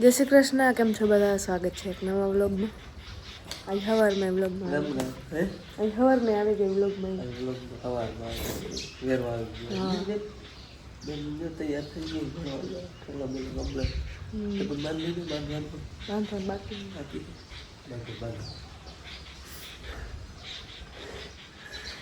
जय श्री कृष्ण केम छो बधा स्वागत है एक नवा व्लॉग में। आज हवार में व्लॉग में आज हवार में आवे गई व्लॉग में हवार में वेरवाल हां बेन जो तैयार થઈ ગઈ ભણવા થોડા બેન કમ્પ્લીટ તો પણ બાંધી દીધું બાંધવાનું બાકી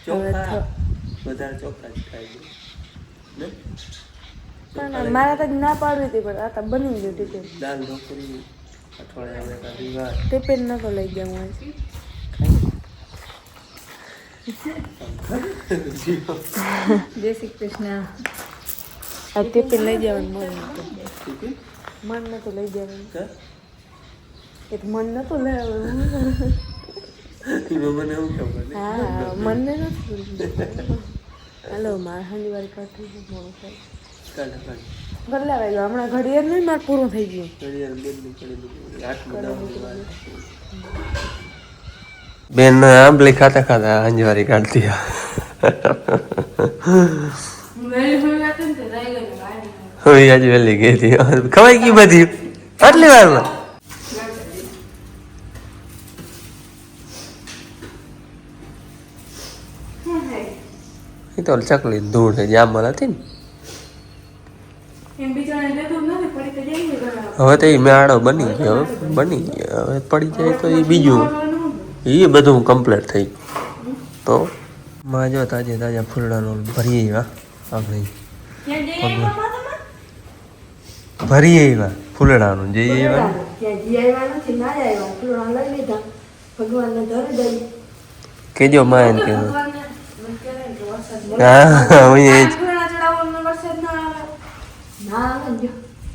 ચોખા બધા ચોખા જ ખાઈ ગઈ ને પણ મારા તો ના પાડવી હતી પણ આ તો બની ગયું ટીપે દાલ ઢોકળી અઠવાડિયા में का दीवार ટીપે ન તો લઈ ગયા હું जय श्री कृष्ण आ टीपे લઈ જવાનું મન નતો લઈ જવાનું એક મન નતો લઈ આવવાનું મને એવું ખબર નહીં હા મને નથી હેલો માર હાંડી વાળી કાઠી મોડું થાય બદલા વાગ્યો હમણાં ઘડિયાળ નહીં મારે પૂરું થઈ ગયું ઘડિયાળ બેન આંબલી ખાતા ખાતા અંજવારી કાઢતી હવે આજે વહેલી ગઈ હતી ખવાઈ ગઈ બધી આટલી વારમાં એ તો ચકલી ધૂળ છે જામમાં હતી ને હવે તો એ મેળો બની ગયો હવે પડી જાય તો એ બીજું એ બધું કમ્પ્લીટ થઈ ગયું તો માં જો તાજે તાજા ફૂલડાનો ભરી આવ્યા આપણે ભરી આવ્યા ફૂલડાનું જે કેજો માં એમ કીધું હા હું એ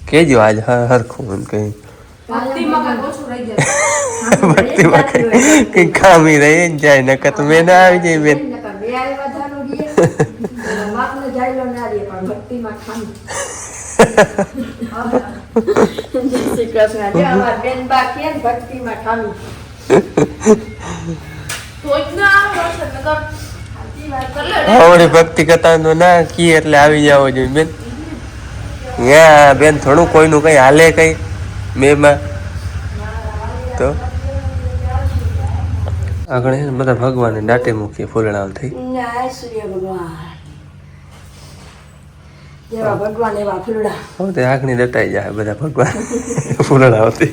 કેજો આજ હરખું એમ કઈ ભક્તિમાં કઈ ખામી રહી ને જાય નકર તો મેં ના આવી જાય બેન આવડે ભક્તિ કરતા તો ના કી એટલે આવી જાવ જોઈએ બેન યા બેન થોડું કોઈનું કઈ હાલે કઈ મેમાં તો આગળ બધા ભગવાન દાટે મૂકીએ ફૂલડા થઈ સૂર્ય ભગવાન જેવા ભગવાન એવા ફૂલડા હવે તે આંખની દટાઈ જાય બધા ભગવાન ફૂલડા આવતી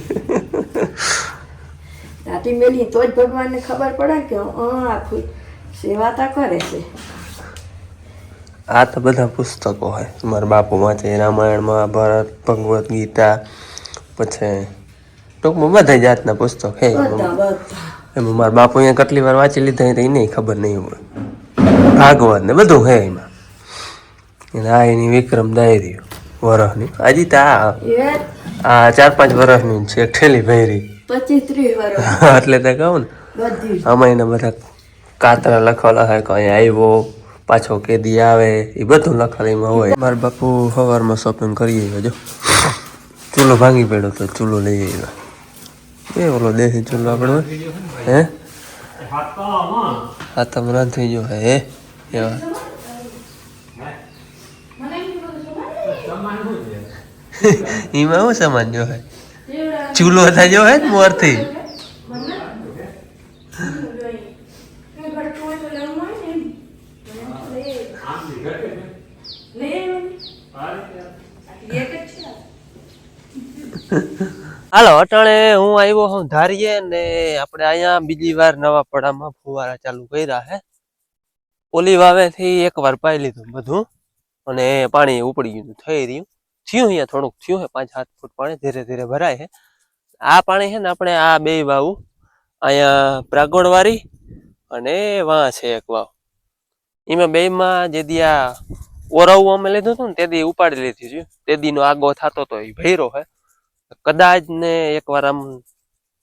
દાટી મેલી તો જ ભગવાનને ખબર પડે કે આ સેવા તા કરે છે. આ તો બધા પુસ્તકો હોય મારા બાપુ વાંચે રામાયણ મહાભારત ભગવદ્ ગીતા પછી ટૂંકમાં બધા જાતના પુસ્તક હે એમાં મારા બાપુ અહીંયા કેટલી વાર વાંચી લીધા તો એને ખબર નહીં હોય ભાગવત ને બધું હે એમાં એને આ એની વિક્રમ ડાયરી વરસની હજી તો આ 4-5 વર્ષની છે ઠેલી ભેરી 25-30 વર્ષ એટલે તો કહું ને આમાં એના બધા કાતરા લખવાના હોય કે અહીંયા આવ્યો પાછો કેદી આવે એ બધું લખાણીમાં હોય મારા બાપુ સવારમાં શોપિંગ કરી આવ્યા જો ચૂલો ભાંગી પડ્યો તો ચૂલો લઈ આવ્યા એ ઓલો દેશી ચૂલો આપણે હે હા તમે રાંધી જો હે એવા એમાં શું સામાન જો હે ચૂલો થાય જો હે ને મોરથી હાલો અટાણે હું આવ્યો હું ધારીએ ને આપણે અહીંયા બીજી વાર નવા પડામાં ફુવારા ચાલુ કર્યા હે ઓલી વાવેથી એકવાર પાઈ લીધું બધું અને પાણી ઉપડી ગયું થઈ રહ્યું થયું અહીંયા થોડુંક થયું હે 5-7 ફૂટ પાણી ધીરે ધીરે ભરાય છે. આ પાણી છે ને આપણે આ બે વાવું અહીંયા પ્રાગોડવાળી અને વાં છે એક વાવ એમાં બેમાં જે દી આ ઓરાવું અમે લીધું હતું ને તે દી ઉપાડી લીધી છે તે દીનો આગો થતો તો એ ભૈરો હે કદાચ ને એકવાર આમ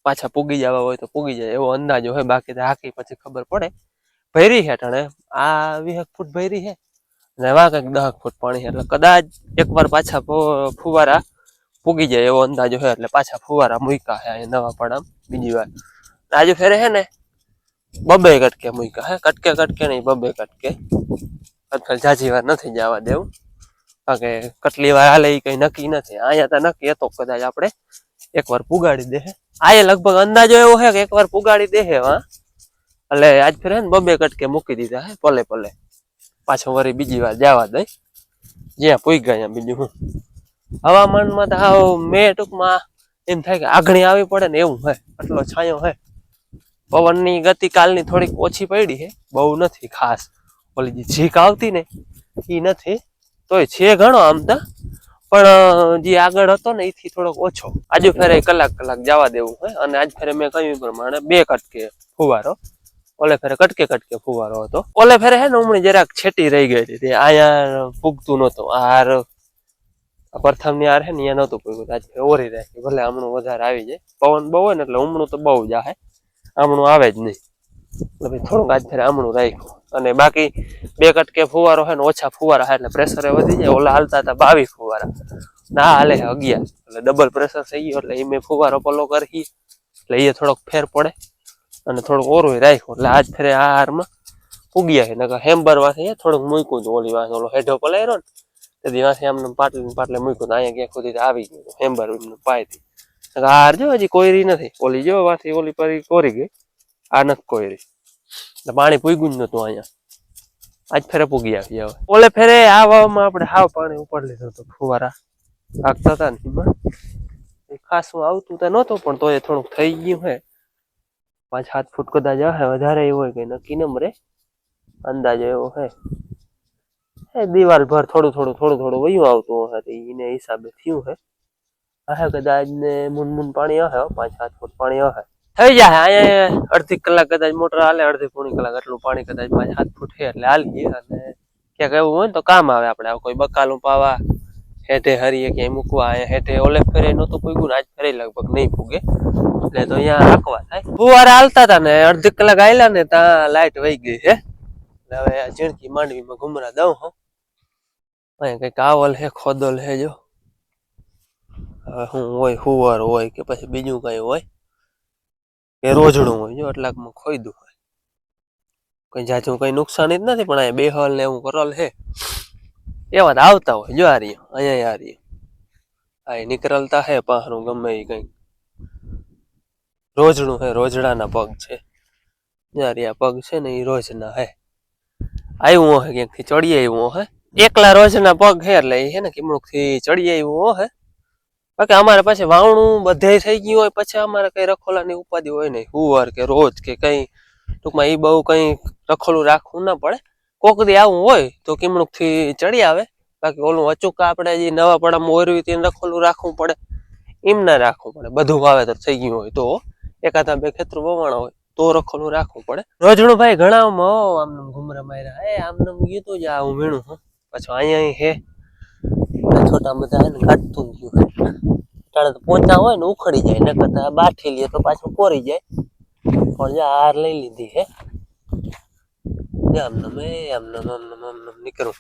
પાછા પૂગી જવા હોય તો પૂગી જાય એવો અંદાજો હોય બાકી તો હાકી પછી ખબર પડે ભૈરી છે ટાણે આ 20 ફૂટ ભૈરી છે અને વા કંઈક 10 ફૂટ પાણી છે એટલે કદાચ એકવાર પાછા ફુવારા પૂગી જાય એવો અંદાજો હોય એટલે પાછા ફુવારા મૂક્યા છે અહીંયા નવા પડામ બીજી વાર આજે ફેરે છે ને 2 કટકે મૂક્યા હે કટકે નહીં 2 કટકે અત્યારે જાજી વાર નથી જવા દેવું કારણ કે કેટલી વાર હાલે એ કઈ નક્કી નથી અહીંયા તો નક્કી હતો કદાચ આપણે એકવાર પુગાડી દે. આ એ લગભગ અંદાજો એવો છે કે એકવાર પુગાડી દે હે. હા એટલે આજ ફેરે ને બબે કટકે મૂકી દીધા હે પલે પલે. પાછો વળી બીજી વાર જવા દઈ જ્યાં પૂઈ ગયા. બીજું હું હવામાનમાં તો હાવ મેં ટૂંકમાં એમ થાય કે આગણી આવી પડે ને એવું હે. આટલો છાંયો હે. પવનની ગતિ કાલની થોડીક ઓછી પડી છે, બહુ નથી ખાસ. ઓલી જે ઝીક આવતી ને એ નથી, તોય છે ઘણો આમ તો, પણ જે આગળ હતો ને એથી થોડોક ઓછો. આજુ ફેરે કલાક જવા દેવું હોય. અને આજ ફેરે મેં કહ્યું પ્રમાણે 2 કટકે ફુવારો, ઓલે ફેરે કટકે ફુવારો હતો. ઓલે ફેરે હે ને ઉમણી જરાક છેટી રહી ગઈ હતી, અહીંયા પૂગતું નહોતું. આર પ્રથમ ની આર હે ને અહીંયા નહોતું પૂગ્યું. આજ ફેરે ઓરી રાખી, ભલે હમણું વધારે આવી જાય. પવન બહુ હોય ને એટલે ઉમણું તો બહુ જાહે, આમણું આવે જ નહીં. એટલે થોડુંક આજ ફેરે આમણું રાખ્યું. અને બાકી 2 કટકે ફુવારો છે ને ઓછા ફુવારા છે એટલે પ્રેશર વધી જાય. ઓલા હાલતા હતા 22 ફુવારા, ના હાલે 11, એટલે ડબલ પ્રેશર થઈ ગયો. એટલે એ મેં ફુવારો પલો કરી એટલે એ થોડોક ફેર પડે અને થોડુંક ઓરું રાખ્યું. એટલે આજ ફેરે આ હારમાં પૂગ્યા છે. નકર હેમ્બર વાથી થોડુંક મૂક્યું હતું. ઓલી વાંસે ઓલો હેઠો પલાયરો ને તેથી વાંસે આમને પાટલે મૂક્યું. અહીંયા ક્યાંક સુધી આવી ગયું હેમ્બર પાયથી. હાર જો હજી કોઈરી નથી. ઓલી જો વાથી ઓલી પરી કોરી ગઈ, આ નથી કોઈરી. એટલે પાણી પૂગ્યું જ નતું અહીંયા. આજ ફેરે પૂગી આવી. હવે ઓલે ફેરે આ વાવમાં આપણે હાવ પાણી ઉપર લીધું હતું. ફુવારા આગતા હતા ને એમાં ખાસ આવતું તો નહોતું, પણ તોય થોડુંક થઈ ગયું હે. 5-7 ફૂટ કદાચ હે, વધારે એવું હોય કે નક્કી ન મરે. અંદાજો એવો હે. દિવાલ ભર થોડું વયું આવતું હશે, એને હિસાબે થયું હે. હે કદાચ ને મૂન પાણી હશે, 5-7 ફૂટ પાણી હશે. થઈ જાય અહીંયા અડધી કલાક કદાચ મોટર હાલે, અડધી પોણી કલાક એટલું પાણી કદાચ 5-7 ફૂટ છે એટલે હાલીએ. અને ક્યાંક એવું હોય ને તો કામ આવે આપણે. કોઈ બકાલું પાવા હેઠે હરીએ ક્યાંય મૂકવા. અહીંયા હેઠે ઓલે ફેરે નહોતું પૂગ્યું ને આજ ફેરે લગભગ નહીં પૂગે, એટલે તો અહીંયા રાખવા થાય. ફુવારા હાલતા હતા ને અડધી કલાક હાલ્યા ને ત્યાં લાઈટ વહી ગઈ છે. હવે આ ઝીણકી માંડવીમાં ઘુમરા દઉં હું. અહીંયા કઈક આવલ હે, ખોદલ હે. જો હવે શું હોય, હુવર હોય કે પછી બીજું કઈ હોય કે રોજડું હોય. જો એટલાકમાં ખોઈદું હોય. કઈ જાજુ કઈ નુકસાની જ નથી, પણ અહીંયા બેહલ ને એવું કરલ હે એવા આવતા હોય. જો આ રહ્યો અહીંયા આ રહ્યો, આ નીકળતા હે પાહરું ગમે એ કઈ રોજડું હે. રોજડાના પગ છે. આ પગ છે ને એ રોજના હે. આવ્યું હે ક્યાંકથી ચડી આવ્યું હે. એકલા રોજના પગ હે એટલે એ હે ને કિમણુક થી ચડી આવ્યું હે. બાકી અમારે પછી વાવણું બધે થઈ ગયું હોય પછી અમારે કઈ રખોલાની ઉપાધિ હોય નહીં. હુવર કે રોજ કે કઈ ટૂંકમાં એ બહુ કઈ રખોલું રાખવું ના પડે. કોક દી આવું હોય તો કિમણુક થી ચડી આવે. બાકી ઓલું અચૂક આપણે જે નવા પડામાં ઓરવી તેને રખોલું રાખવું પડે, એમ ના રાખવું પડે. બધું વાવેતર થઈ ગયું હોય તો, એકાદા 2 ખેતર વવાણા હોય તો રખોલું રાખવું પડે. રોજણું ભાઈ ઘણા આમનું ઘુમરા માર્યા. આમનું ગીતું જ આવું વીણું હું પાછું અહીંયા હે. છોટા બધા હે ને કાઢતું ગયું. ટાણે તો પોતા હોય ને ઉખડી જાય, ન કરતા બાઠી લે તો પાછું કોરી જાય. પણ જે હાર લઈ લીધી હે. આમનું નીકળું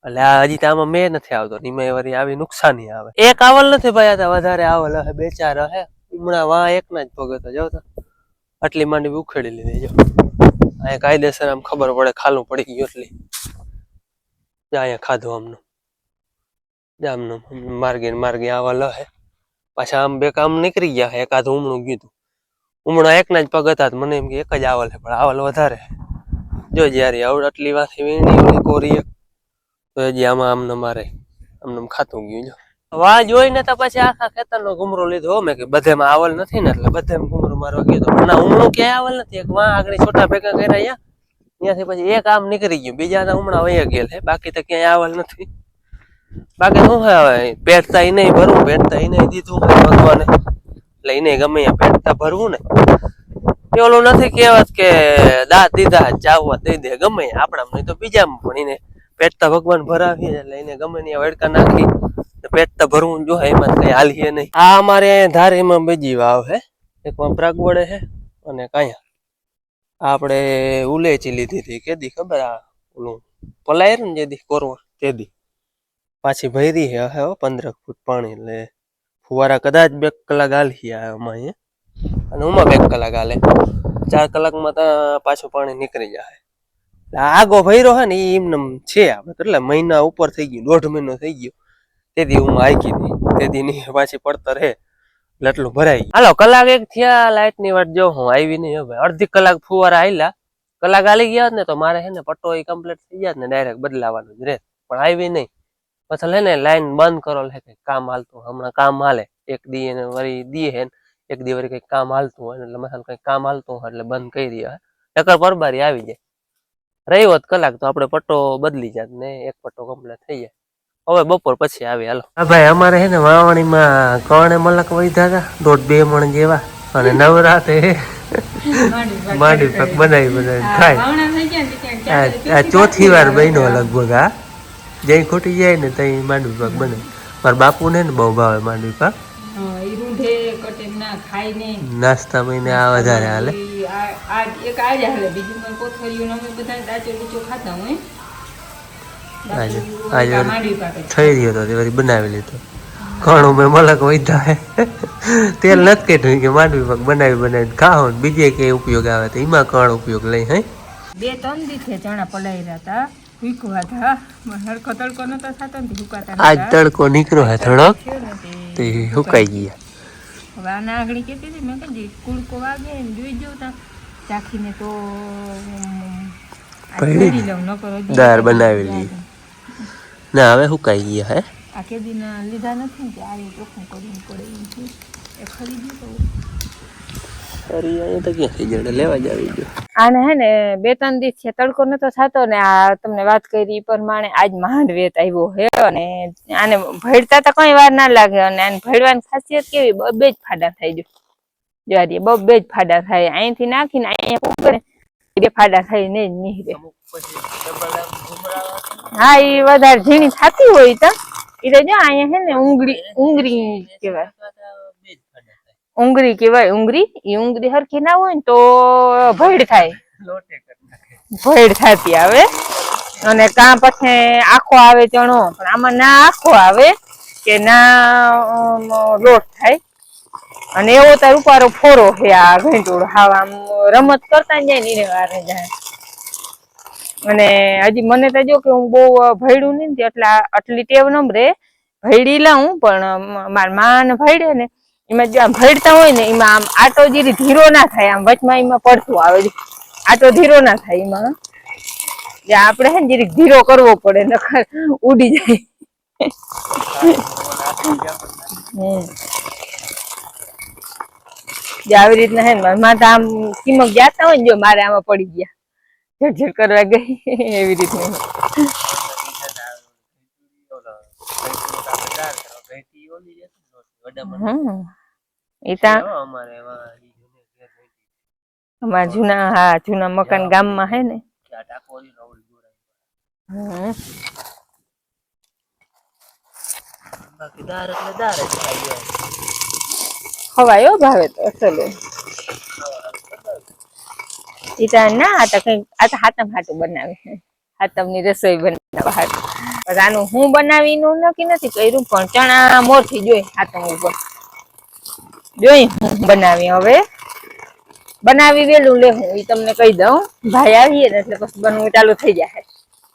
એટલે આ હજી તો આમાં મેં નથી આવતો. નીમે વળી આવી નુકસાની આવે. એક આવલ નથી ભાઈ, આ વધારે આવલ હે, 2-4 હે. હમણાં વાં એકના જ પગ હતા. જો આટલી માંડવી ઉખેડી લીધી. જો અહીંયા કાયદેસર આમ ખબર પડે ખાલું પડી ગયું. એટલી અહીંયા ખાધું આમનું જામનું માર્ગે આવલ હે. પાછા આમ 2 કામ નીકળી ગયા. એકાદ ઉમણું ગયું. ઉમણો એકના જ પગ હતા. મને એમ કે એક જ આવલ હે, પણ આવલ વધારે. જો જયારે આટલી વાથી વીણી ઓલી કોરી તો હજી આમાં આમને મારે આમને ખાતું ગયું. જો વાહ જોઈને તો પછી આખા ખેતરનો ઘુમરો લીધો. મેં કે બધેમાં આવલ નથી ને એટલે બધેમાં ઘુમરો મારવા ગયો. પણ ઉમણું ક્યાંય આવલ નથી. એક વાં આગળ છોટા ભેગા કર્યા ત્યાંથી પછી એક આમ નીકળી ગયું. બીજા હમણાં વહી ગયેલ છે. બાકી તો ક્યાંય આવલ નથી. બાકી શું હે હવે પેટતા એને ભરવું, પેટતા એને દીધું ભગવાને એટલે એને ગમે પેટતા ભરવું ને. એ ઓલું નથી કહેવત કે દાંત દીધા ચાવવા દઈ દે. ગમે આપણા નહીં તો બીજામાં પણ એને પેટતા ભગવાન ભરાવીએ એટલે એને ગમે ત્યાં વડકા નાખી પેટતા ભરવું જો. એમાં કઈ હાલીએ નહીં. આ અમારે ધારીમાં બીજી વાવ હે. એકમાં પ્રાગવડે હે અને કાંયા આપણે ઉલેચી લીધી હતી. કેદી ખબર આ ઓલું પલાયરું ને જેદી કોરવા તેદી પાછી ભરી હે 15 ફૂટ પાણી. એટલે ફુવારા કદાચ 2 કલાક હાલી આમાં અહીંયા, અને ઉમાં 2 કલાક હાલે. 4 કલાકમાં તો પાછું પાણી નીકળી જાય. એટલે આગો ભર્યો હે ને એ એમને છે. આપણે કેટલા મહિના ઉપર થઈ ગયું, 1.5 મહિનો થઈ ગયો. તેથી હું હાકી હતી. તેથી ની પાછી પડતર હે એટલે એટલું ભરાય. હાલો કલાક એક થયા લાઈટ ની વાટ જો હું આવી નહીં હવે અડધી કલાક ફુવારા આયલા કલાક આલી ગયા ને તો મારે હે ને પટ્ટો એ કમ્પ્લીટ થઈ ગયા ને ડાયરેક્ટ બદલાવાનું જ રહે પણ આવી નહીં પછી હે ને લાઈન બંધ કરો લે કઈ કામ હાલતું હમણાં કામ હાલે એક દી ને વળી દી હે એક દી વળી કઈક કામ હાલતું હોય એટલે મસાલ કઈક કામ હાલતું હોય એટલે બંધ કરી દે ટકર પરબારી આવી જાય રહી હોત કલાક તો આપણે પટ્ટો બદલી જાત ને એક પટ્ટો કમ્પ્લીટ થઈ જાય હવે બપોર પછી આવે હાલો. હા ભાઈ અમારે હે ને વાવણીમાં કણે મલક વધ્યા હતા 1.5-2 મણ જેવા અને નવરાતે માંડવી પાક બનાવી ખાય આ ચોથી વાર બન્યો લગભગ આ જઈ ખોટી જાય ને તઈ માંડવી પાક બને મારા બાપુ ને બહુ ભાવે માંડવી પાક નાસ્તા મહિને આ વધારે હાલે આજે થઈ રહ્યો હતો તે બનાવી લીધો ઘણું મેં મલક વધ્યા હે તેલ નથી કેટલું કે માંડવી પાક બનાવી ખાઓ ને બીજે કે ઉપયોગ આવે તો એમાં કણ ઉપયોગ લઈ હે 2-3 દિવસે ચણા પલાયરા હતા ભીખવા હતા હરખો તડકો નતો થતો ને હુકાતા આજ તડકો નીકળ્યો હે થોડોક તે હુકાઈ ગયા હવે આ નાગડી કહેતી હતી મેં કીધું કુડકો વાગે ને જોઈ જોતા ચાખીને તો દાળ બનાવી લીધી ના હવે હુકાઈ ગયા હે આ કેદીના લીધા નથી ને કે આ ચોખ્ખું કરવું પડે એ ખરીદ્યું તો અરે અહીંયા તો ક્યાં થઈ જડે લેવા જ આવી ગયો આને હે ને 2-3 દિવસ છે તડકો નતો થતો ને આ તમને વાત કરી પ્રમાણે આજ માંડવેત આવ્યો હે અને આને ભેડતા તો કઈ વાર ના લાગે અને આને ભેડવાની ખાસિયત કેવી બે જ ફાડા થઈ જો બે જ ફાડા થાય અહીંથી નાખીને અહીંયા ઉપર બે ફાડા થઈને જ નીકળે હા એ વધારે ઝીણી થતી હોય તો એ તો જો અહીંયા હે ને ઊંગરી કહેવાય ઊંગરી એ ઊંગરી હરખી ના હોય ને તો ભેડ થાય ભેડ થતી આવે અને કાં પછી આખો આવે ચણો પણ આમાં ના આખો આવે કે ના લોટ થાય અને એવો તાર ઉપારો ફોરો છે આ ઘંટોળ હાવ આમ રમત કરતા જાય ને વારે જાય અને હજી મને તો જો કે હું બહુ ભયડું નહીં એટલે આટલી ટેવ નંબરે ભયડી લઉં પણ મારા માં ભયડે ને એમાં જો આમ ભયડતા હોય ને એમાં આમ આટો જીરી ધીરો ના થાય આમ વચમાં એમાં પડતું આવે આટો ધીરો ના થાય એમાં આપણે હે ને જીરી ધીરો કરવો પડે નકર ઉડી જાય આવી રીતના હે ને મારે આમ કિંમત જાતા હોય ને જો મારે આમાં પડી ગયા ઝડઝડ કરવા ગઈ એવી રીતના અમારા જૂના મકાન ગામમાં હે ને ખવાયો ભાવે તો અસલ ના આ તો કઈ આ તો હાથમ હાટું બનાવે હાથમની રસોઈ બનાવવા હાટું આનું હું બનાવીનું નક્કી નથી કર્યું પણ ચણા મોરથી જોઈ હાથમ ઉપર જોઈ હું બનાવી હવે બનાવી વેલું લે હું એ તમને કહી દઉં ભાઈ આવીએ ને એટલે પછી બનવું ચાલુ થઈ જાય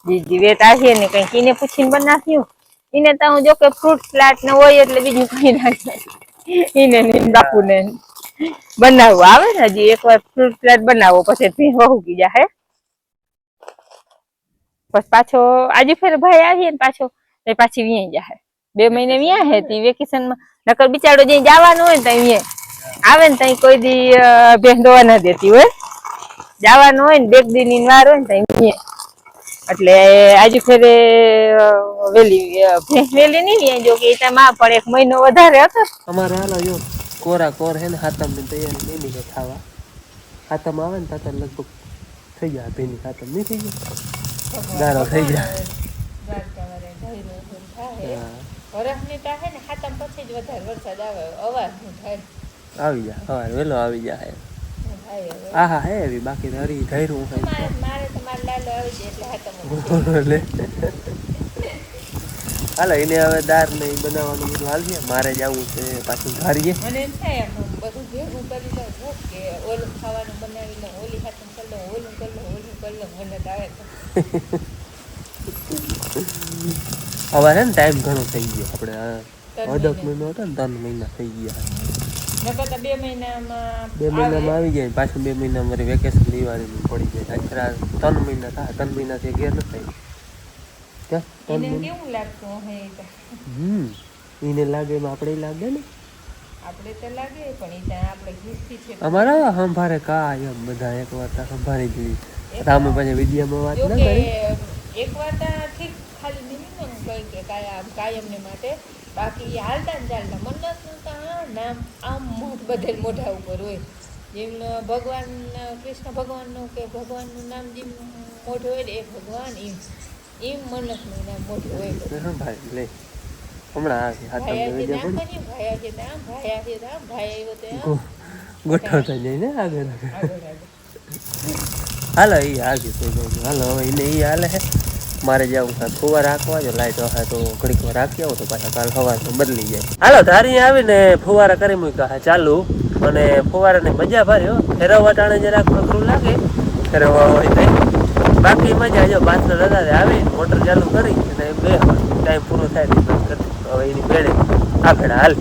જીજી વેત આવીએ ને કઈ કીને પૂછીને બનાવ્યું એને તો હું જો કે ફ્રૂટ સલાડ ને હોય એટલે બીજું કઈ ના એને બાપુ ને બનાવવું આવે ને હજી એકવાર ફ્રૂટ સલાડ બનાવો પછી વહુકી જાય પછી પાછો આજે ફેર ભાઈ આવીએ ને પાછો પાછી વ્યાઈ જાય 2 મહિને વ્યા હે તી વેકેશન માં નકર બિચારો જઈ જવાનું હોય ને ત્યાં આવે ને ત્યાં કોઈ દી ભેંદોવા ના દેતી હોય જવાનું હોય ને 2 દી ની વાર હોય ને ત્યાં એટલે આજે ફેરે વેલી નહીં વ્યાઈ જો કે એમાં પણ 1 મહિનો વધારે હતો અમારે હાલો જો કોરા કોર હે ને હાથમ ની તૈયારી નહીં ને ખાવા હાથમ આવે ને તાતા લગભગ થઈ જાય ભીની હાથમ નહીં થઈ જાય ગારો થઈ જાય આવી જાય સવાર વેલો આવી જાય હા હે એવી બાકી હરી ધૈરું હાલો એને હવે દાળ ને બનાવવાનું બધું હાલ છે મારે જવું છે પાછું ધારીએ મને એમ થાય બધું ભેગું કરી લઉં કે ઓલું ખાવાનું બનાવી લઉં ઓલી હાથમ કરી લઉં ઓલું કરી લઉં મને આવે હવે હે ને ટાઈમ ઘણો થઈ ગયો આપણે અડક મહિનો હતો ને 3 મહિના થઈ ગયા નકર તો 2 મહિનામાં 2 મહિનામાં આવી જાય પાછું 2 મહિના મારી વેકેશન દિવાળીનું પડી જાય અખરા 3 મહિના થાય 3 મહિનાથી ઘેર ન થાય ક્યાં 3 એને મહિના કેવું લાગતું હે એને લાગે એમાં આપણે લાગે ને આપણે તો લાગે પણ ઈ ત્યાં આપણે ઘીસતી છે અમારા સંભારે કાયમ બધા એક વાર સંભાળી જોઈ સામે પછી વિડીયોમાં વાત જો ન કે કરી એક વાર તો ઠીક ખાલી મિનિમમ કઈ કે કાયમને માટે બાકી હાલતા ને ચાલતા મન્નતનું તો નામ આમ બધે મોઢા ઉપર હોય જેમ ભગવાન કૃષ્ણ ભગવાનનું કે ભગવાનનું નામ જેમ મોઢું હોય ને એ ભગવાન એમ મન્નતનું નામ મોઢું હોય સંભાળી લે હમણાં આવી હા તમને વિડીયો પણ ભાયા છે તો આમ ભાયા આવ્યો તો આમ ગોઠવતા જાય ને આગળ હાલો એ આગળ થઈ જાય હાલો હવે એને એ હાલે છે મારે જવું છે ફુવા રાખવા જો લાઈટ હોય તો ઘડીક વાર રાખી આવો તો પાછા કાલ સવારમાં બદલી જાય હાલો ધારી આવીને ફુવારા કરી મૂક્યા ચાલુ અને ફુવારાની મજા ભારી હો ફેરવવા ટાણે જરાક અઘરું લાગે ફેરવવા હોય તો બાકી મજા જો પાછળ વધારે આવી મોટર ચાલુ કરી અને બે ટાઈમ પૂરો થાય હવે એની પેડે આગળ હાલ